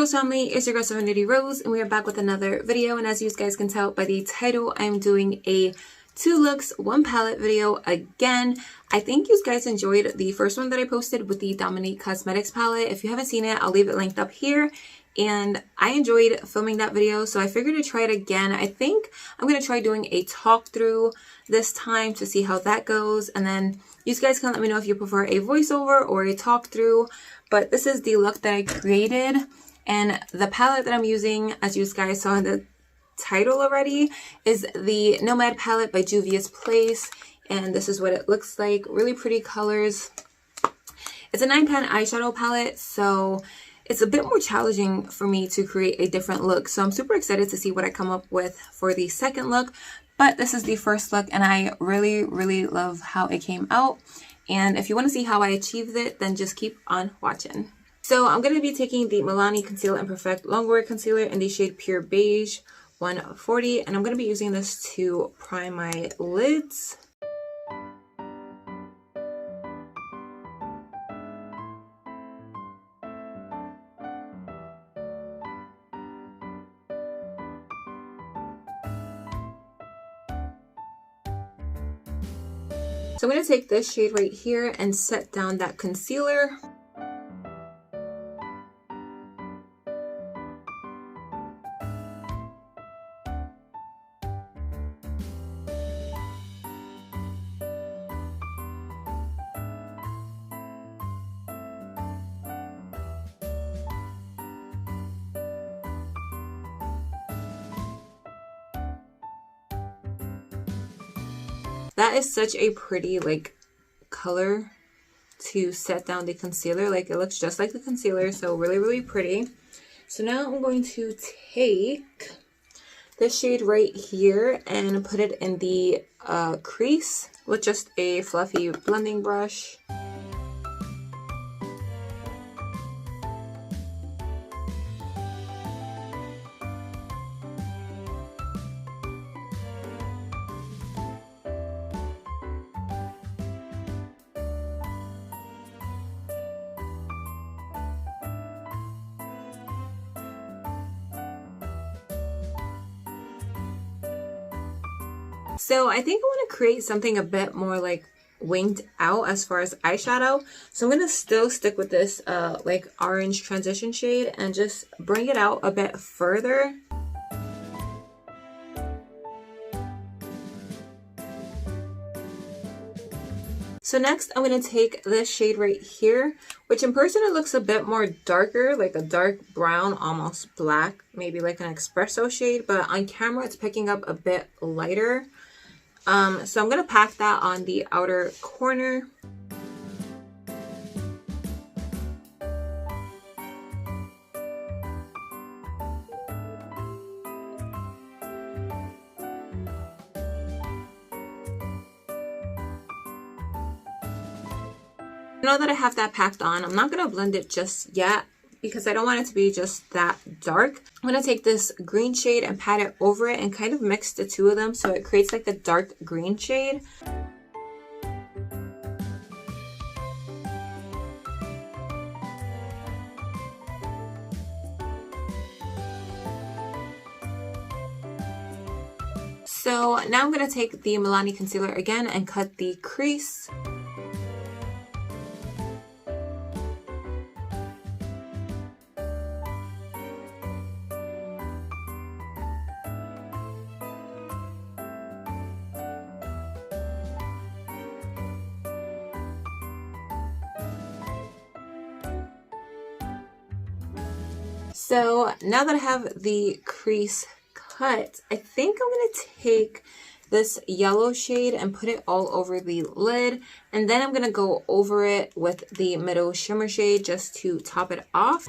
Rose family, it's your girl Serenity Rose, and we are back with another video. And as you guys can tell by the title, I'm doing a 2 looks 1 palette video again. I think you guys enjoyed the first one that I posted with the Dominique Cosmetics palette. If you haven't seen it, I'll leave it linked up here. And I enjoyed filming that video, so I figured to try it again. I think I'm going to try doing a talk through this time to see how that goes. And then you guys can let me know if you prefer a voiceover or a talk through. But this is the look that I created. And the palette that I'm using, as you guys saw in the title already, is the Nomad palette by Juvias Place. And this is what it looks like. Really pretty colors. It's a 9-pan eyeshadow palette, so it's a bit more challenging for me to create a different look. So I'm super excited to see what I come up with for the second look. But this is the first look, and I really, really love how it came out. And if you want to see how I achieved it, then just keep on watching. So I'm going to be taking the Milani Conceal and Perfect Longwear Concealer in the shade Pure Beige 140. And I'm going to be using this to prime my lids. So I'm going to take this shade right here and set down that concealer. That is such a pretty color to set down the concealer. Like, it looks just like the concealer, so really, really pretty. So now I'm going to take this shade right here and put it in the crease with just a fluffy blending brush. So I think I want to create something a bit more winged out as far as eyeshadow. So I'm going to still stick with this orange transition shade and just bring it out a bit further. So next I'm going to take this shade right here, which in person it looks a bit more darker, like a dark brown, almost black, maybe like an espresso shade, but on camera it's picking up a bit lighter. So I'm going to pack that on the outer corner. Now that I have that packed on, I'm not going to blend it just yet because I don't want it to be just that dark. I'm going to take this green shade and pat it over it and kind of mix the two of them so it creates like a dark green shade. So now I'm going to take the Milani concealer again and cut the crease. So now that I have the crease cut, I think I'm going to take this yellow shade and put it all over the lid. And then I'm going to go over it with the middle shimmer shade just to top it off.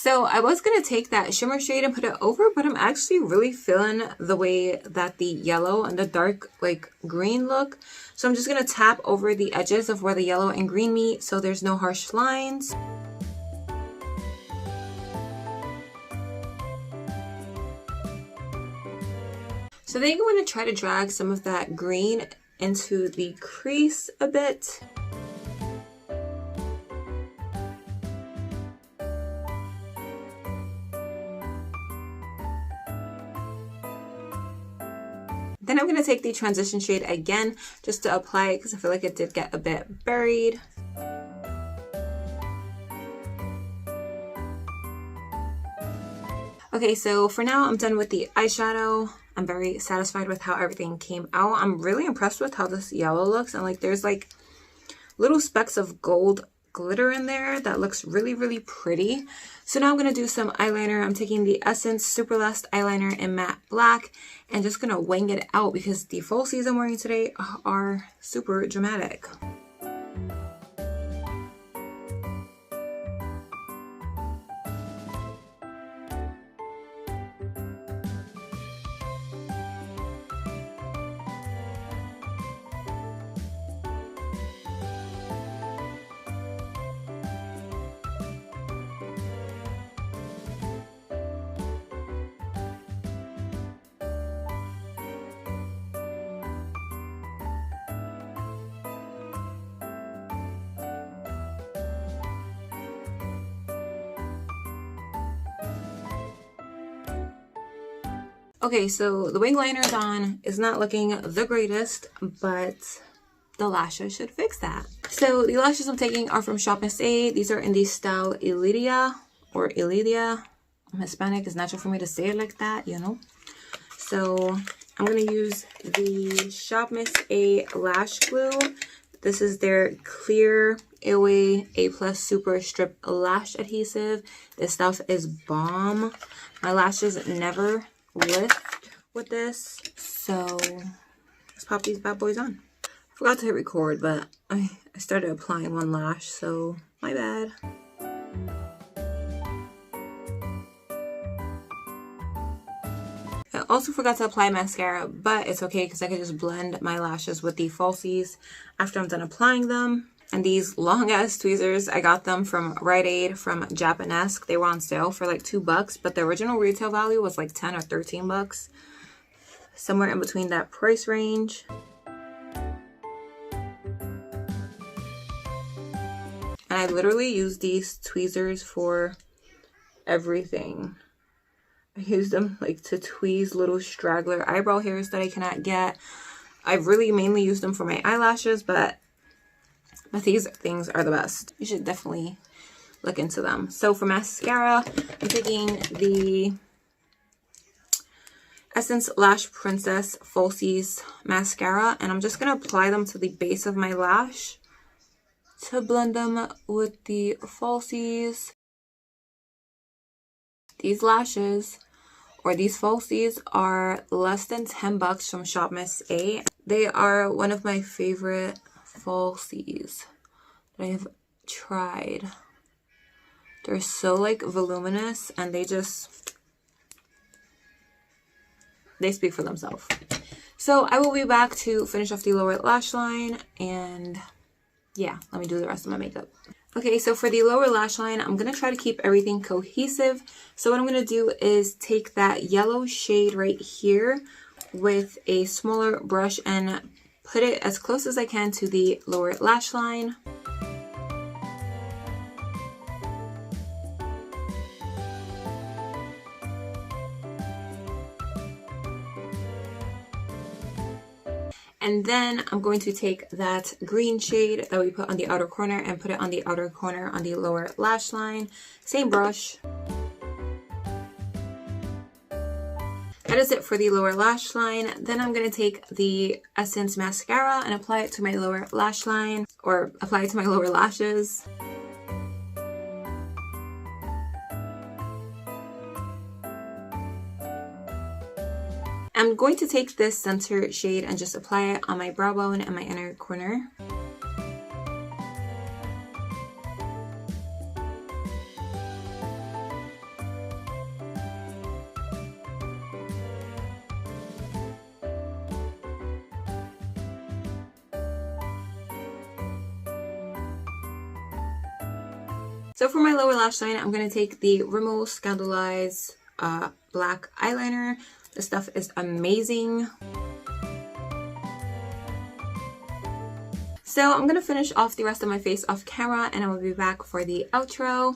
So I was going to take that shimmer shade and put it over, but I'm actually really feeling the way that the yellow and the dark like green look. So I'm just going to tap over the edges of where the yellow and green meet so there's no harsh lines. So then I'm going to try to drag some of that green into the crease a bit. Then I'm going to take the transition shade again just to apply it because I feel like it did get a bit buried. Okay, so for now I'm done with the eyeshadow. I'm very satisfied with how everything came out. I'm really impressed with how this yellow looks, and like there's like little specks of gold glitter in there that looks really, really pretty. So now I'm going to do some eyeliner. I'm taking the Essence Super Lust eyeliner in matte black and just going to wing it out because the falsies I'm wearing today are super dramatic. Okay, so the wing liner is on. It's not looking the greatest, but the lashes should fix that. So the lashes I'm taking are from Shop Miss A. These are in the style Ilidia or Ilidia. I'm Hispanic. It's natural for me to say it like that, you know. So I'm going to use the Shop Miss A lash glue. This is their clear Away A+ Super Strip Lash Adhesive. This stuff is bomb. My lashes never lift with this, so let's pop these bad boys on. I forgot to hit record, but I started applying one lash, so my bad. I also forgot to apply mascara, but it's okay because I can just blend my lashes with the falsies after I'm done applying them. And these long ass tweezers, I got them from Rite Aid from Japanesque. They were on sale for like $2, but the original retail value was like 10 or 13 bucks. Somewhere in between that price range. And I literally use these tweezers for everything. I use them like to tweeze little straggler eyebrow hairs that I cannot get. I really mainly use them for my eyelashes, but these things are the best. You should definitely look into them. So for mascara, I'm taking the Essence Lash Princess Falsies mascara, and I'm just going to apply them to the base of my lash to blend them with the falsies. These lashes, or these falsies, are less than 10 bucks from Shop Miss A. They are one of my favorite falsies that I have tried. They're so like voluminous, and they speak for themselves. So I will be back to finish off the lower lash line, and yeah, let me do the rest of my makeup. Okay, so for the lower lash line, I'm going to try to keep everything cohesive. So what I'm going to do is take that yellow shade right here with a smaller brush and put it as close as I can to the lower lash line. And then I'm going to take that green shade that we put on the outer corner and put it on the outer corner on the lower lash line. Same brush. That is it for the lower lash line. Then I'm going to take the Essence mascara and apply it to my lower lash line, or apply it to my lower lashes. I'm going to take this center shade and just apply it on my brow bone and my inner corner. So for my lower lash line, I'm going to take the Rimmel Scandalize black eyeliner. This stuff is amazing. So I'm going to finish off the rest of my face off camera, and I will be back for the outro.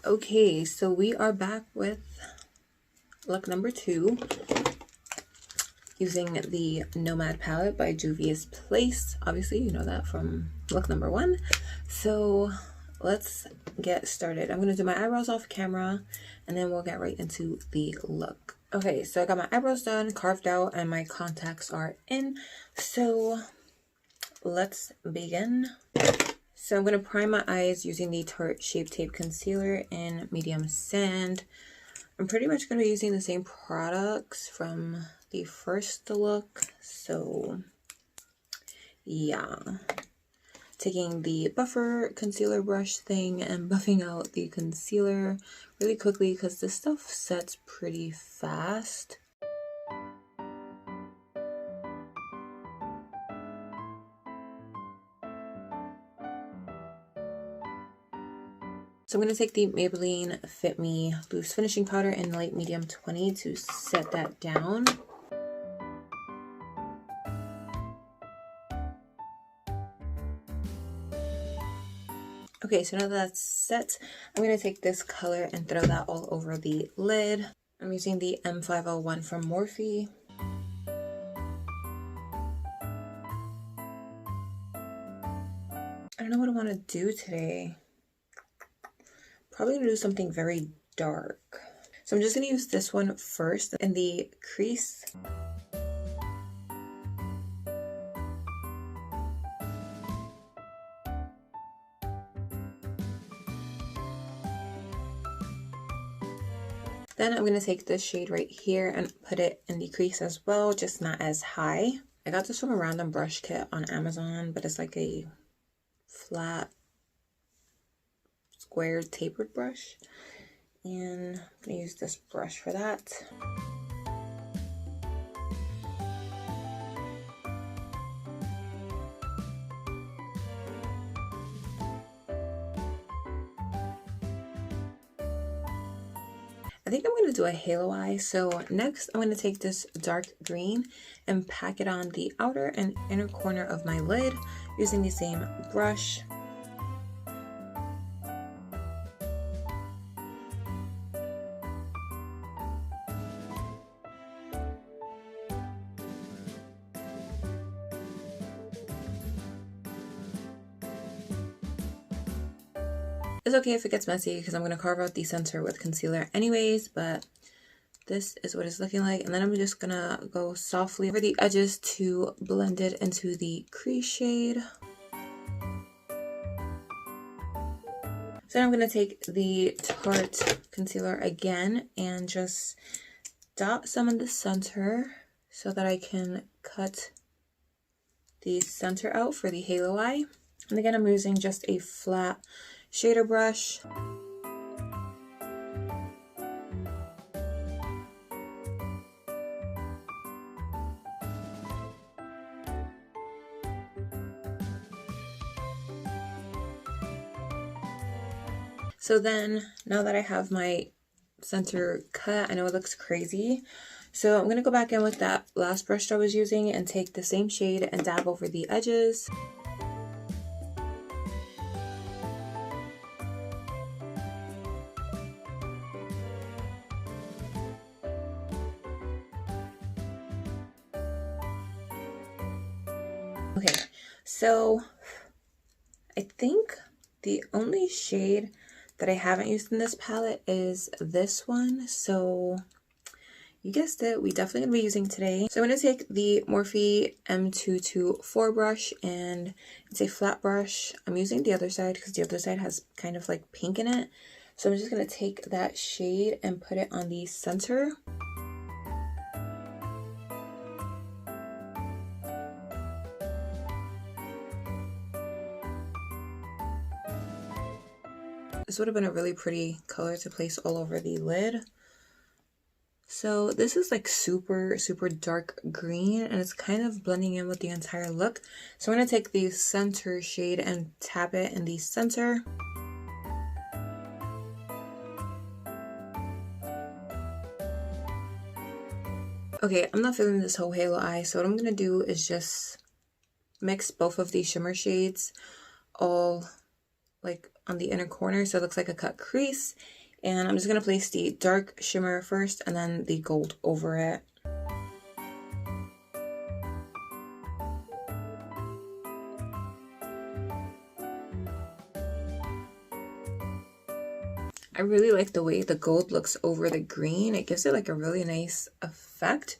Okay, so we are back with look number 2 using the Nomad palette by Juvias Place. Obviously, you know that from look number 1. So let's get started. I'm going to do my eyebrows off camera and then we'll get right into the look. Okay, so I got my eyebrows done, carved out, and my contacts are in. So let's begin. So I'm going to prime my eyes using the Tarte Shape Tape Concealer in Medium Sand. I'm pretty much going to be using the same products from the first look. So yeah. Taking the buffer concealer brush thing and buffing out the concealer really quickly because this stuff sets pretty fast. So I'm going to take the Maybelline Fit Me Loose Finishing Powder in light medium 20 to set that down. Okay, so now that that's set, I'm going to take this color and throw that all over the lid. I'm using the M501 from Morphe. I don't know what I want to do today. Probably going to do something very dark. So I'm just going to use this one first in the crease. Then I'm going to take this shade right here and put it in the crease as well, just not as high. I got this from a random brush kit on Amazon, but it's like a flat square tapered brush, and I'm going to use this brush for that. I think I'm going to do a halo eye. So next I'm going to take this dark green and pack it on the outer and inner corner of my lid using the same brush. It's okay if it gets messy because I'm going to carve out the center with concealer anyways, but this is what it's looking like. And then I'm just going to go softly over the edges to blend it into the crease shade. So I'm going to take the Tarte concealer again and just dot some in the center so that I can cut the center out for the halo eye. And again, I'm using just a flat shader brush. So then, now that I have my center cut, I know it looks crazy. So I'm going to go back in with that last brush I was using and take the same shade and dab over the edges. Okay, so I think the only shade that I haven't used in this palette is this one. So you guessed it, we definitely gonna be using today. So I'm gonna take the Morphe M224 brush, and it's a flat brush. I'm using the other side because the other side has kind of like pink in it. So I'm just going to take that shade and put it on the center. This would have been a really pretty color to place all over the lid. So this is like super, super dark green, and it's kind of blending in with the entire look. So I'm going to take the center shade and tap it in the center. Okay, I'm not feeling this whole halo eye, so what I'm going to do is just mix both of these shimmer shades all like on the inner corner so it looks like a cut crease. And I'm just going to place the dark shimmer first and then the gold over it. I really like the way the gold looks over the green. It gives it like a really nice effect.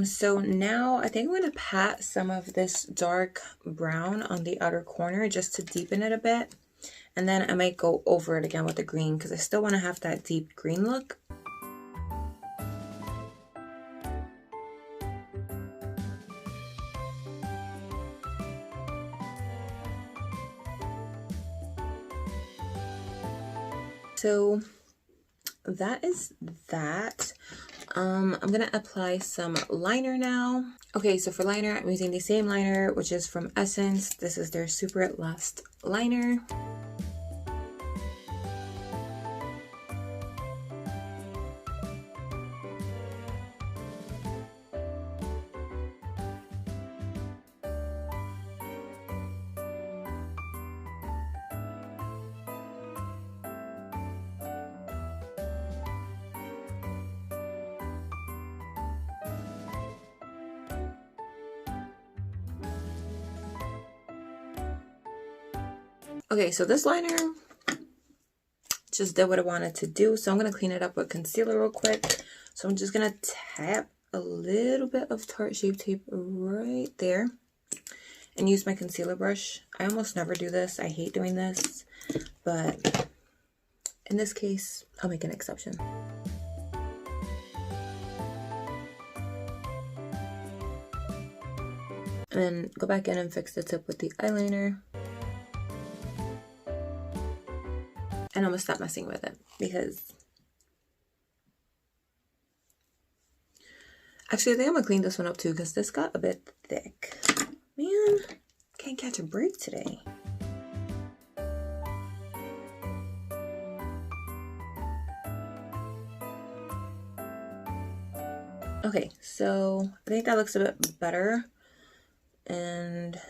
So now I think I'm going to pat some of this dark brown on the outer corner just to deepen it a bit. And then I might go over it again with the green because I still want to have that deep green look. So that is that. I'm gonna apply some liner now. Okay, so for liner, I'm using the same liner, which is from Essence. This is their Super Last Liner. Okay, so this liner just did what I wanted to do. So I'm going to clean it up with concealer real quick. So I'm just going to tap a little bit of Tarte Shape Tape right there and use my concealer brush. I almost never do this. I hate doing this. But in this case, I'll make an exception. And then go back in and fix the tip with the eyeliner. And I'm gonna stop messing with it because actually I think I'm gonna clean this one up too because this got a bit thick. Man, can't catch a break today. Okay, so I think that looks a bit better. And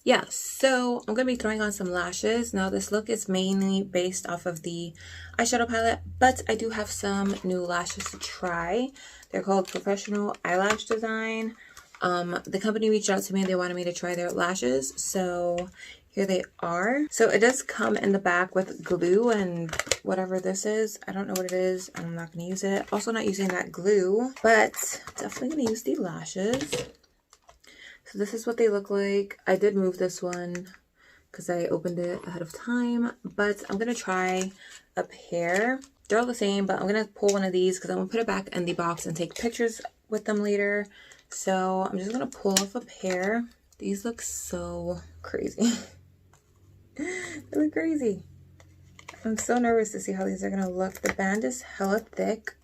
yeah, so I'm going to be throwing on some lashes. Now this look is mainly based off of the eyeshadow palette, but I do have some new lashes to try. They're called Professional Eyelash Design. The company reached out to me and they wanted me to try their lashes, so here they are. So it does come in the back with glue and whatever this is. I don't know what it is. I'm not going to use it. Also not using that glue, but definitely going to use the lashes. So this is what they look like. I did move this one because I opened it ahead of time, but I'm going to try a pair. They're all the same, but I'm going to pull one of these because I'm going to put it back in the box and take pictures with them later. So I'm just going to pull off a pair. These look so crazy. They look crazy. I'm so nervous to see how these are going to look. The band is hella thick.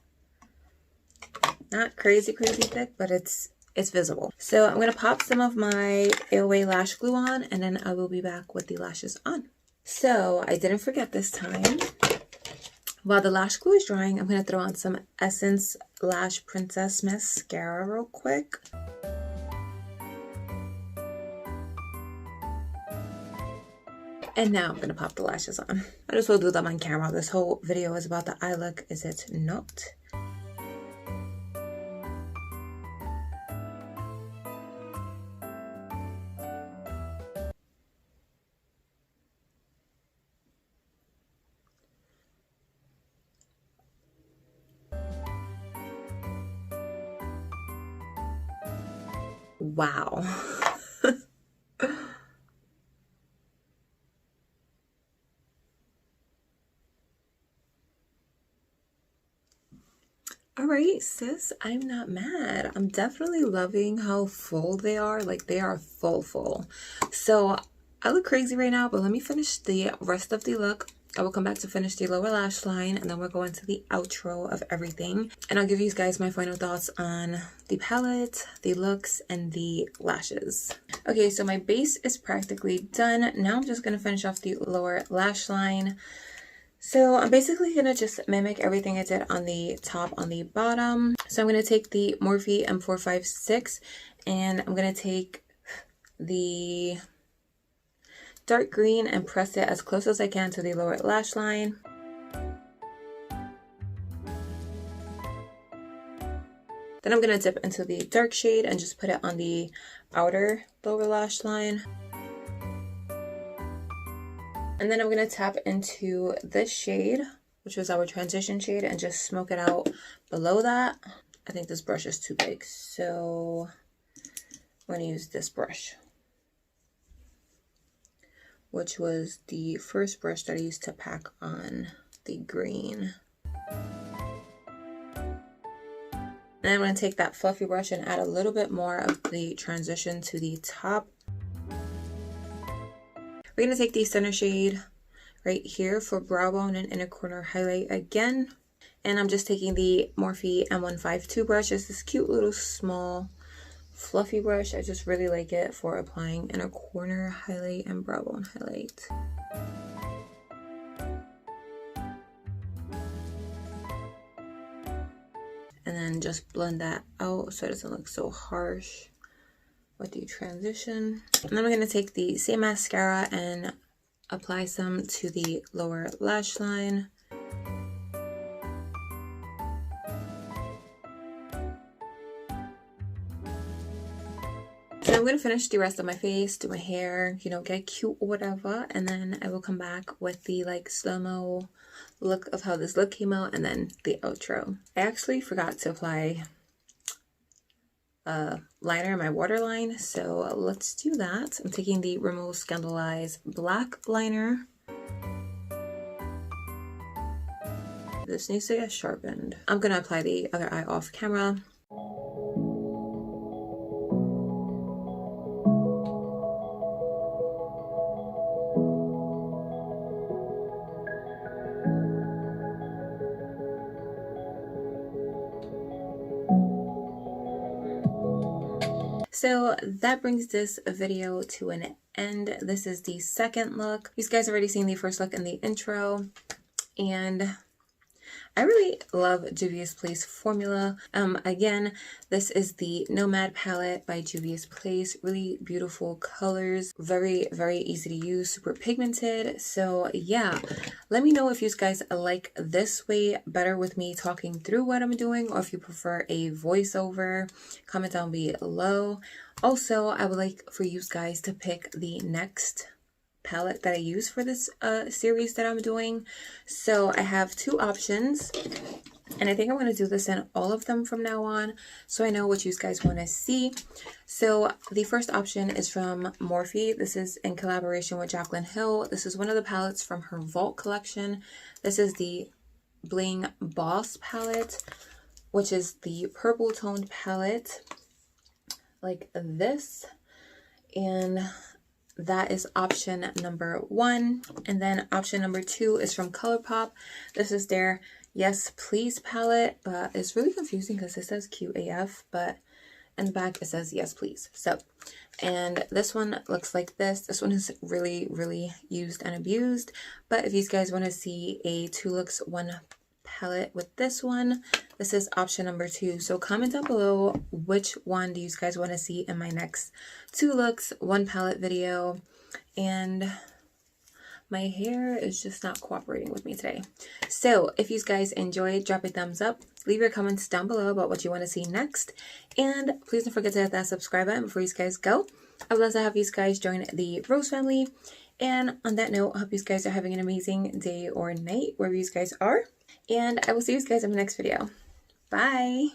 Not crazy, crazy thick, but it's visible. So I'm going to pop some of my AOA lash glue on and then I will be back with the lashes on. So I didn't forget this time. While the lash glue is drying, I'm going to throw on some Essence Lash Princess Mascara real quick. And now I'm going to pop the lashes on. I just will do them on camera. This whole video is about the eye look, is it not? Wow. All right, sis, I'm not mad. I'm definitely loving how full they are. Like, they are full. So I look crazy right now, but let me finish the rest of the look. I will come back to finish the lower lash line, and then we'll go into the outro of everything. And I'll give you guys my final thoughts on the palette, the looks, and the lashes. Okay, so my base is practically done. Now I'm just going to finish off the lower lash line. So I'm basically going to just mimic everything I did on the top on the bottom. So I'm going to take the Morphe M456, and I'm going to take the dark green and press it as close as I can to the lower lash line. Then I'm going to dip into the dark shade and just put it on the outer lower lash line. And then I'm going to tap into this shade, which was our transition shade, and just smoke it out below that. I think this brush is too big, so I'm going to use this brush, which was the first brush that I used to pack on the green. And I'm going to take that fluffy brush and add a little bit more of the transition to the top. We're going to take the center shade right here for brow bone and inner corner highlight again. And I'm just taking the Morphe M152 brush. It's this cute little small fluffy brush. I just really like it for applying inner corner highlight and brow bone highlight. And then just blend that out so it doesn't look so harsh with the transition. And then we're going to take the same mascara and apply some to the lower lash line. So I'm going to finish the rest of my face, do my hair, you know, get cute or whatever, and then I will come back with the like slow-mo look of how this look came out, and then the outro. I actually forgot to apply liner in my waterline, so let's do that. I'm taking the Rimmel Scandaleyes black liner. This needs to get sharpened. I'm gonna apply the other eye off camera. So that brings this video to an end. This is the second look. You guys already seen the first look in the intro, and I really love Juvia's Place formula. Again, this is the Nomad palette by Juvia's Place. Really beautiful colors, very easy to use, super pigmented. So yeah, let me know if you guys like this way better with me talking through what I'm doing, or if you prefer a voiceover. Comment down below. Also, I would like for you guys to pick the next palette that I use for this series that I'm doing. So I have two options, and I think I'm going to do this in all of them from now on, so I know what you guys want to see. So the first option is from Morphe. This is in collaboration with Jaclyn Hill. This is one of the palettes from her Vault collection. This is the Bling Boss palette, which is the purple toned palette like this, and that is option number 1. And then option number 2 is from ColourPop. This is their Yes Please palette, but it's really confusing because it says QAF, but in the back it says Yes Please. So, and this one looks like this. This one is really used and abused, but if you guys want to see a 2 looks 1 palette with this one, this is option number 2. So comment down below which one do you guys want to see in my next 2 looks 1 palette video. And my hair is just not cooperating with me today. So if you guys enjoyed, drop a thumbs up, leave your comments down below about what you want to see next, and please don't forget to hit that subscribe button before you guys go. I would love to have you guys join the Rose family. And on that note, I hope you guys are having an amazing day or night wherever you guys are. And I will see you guys in the next video. Bye!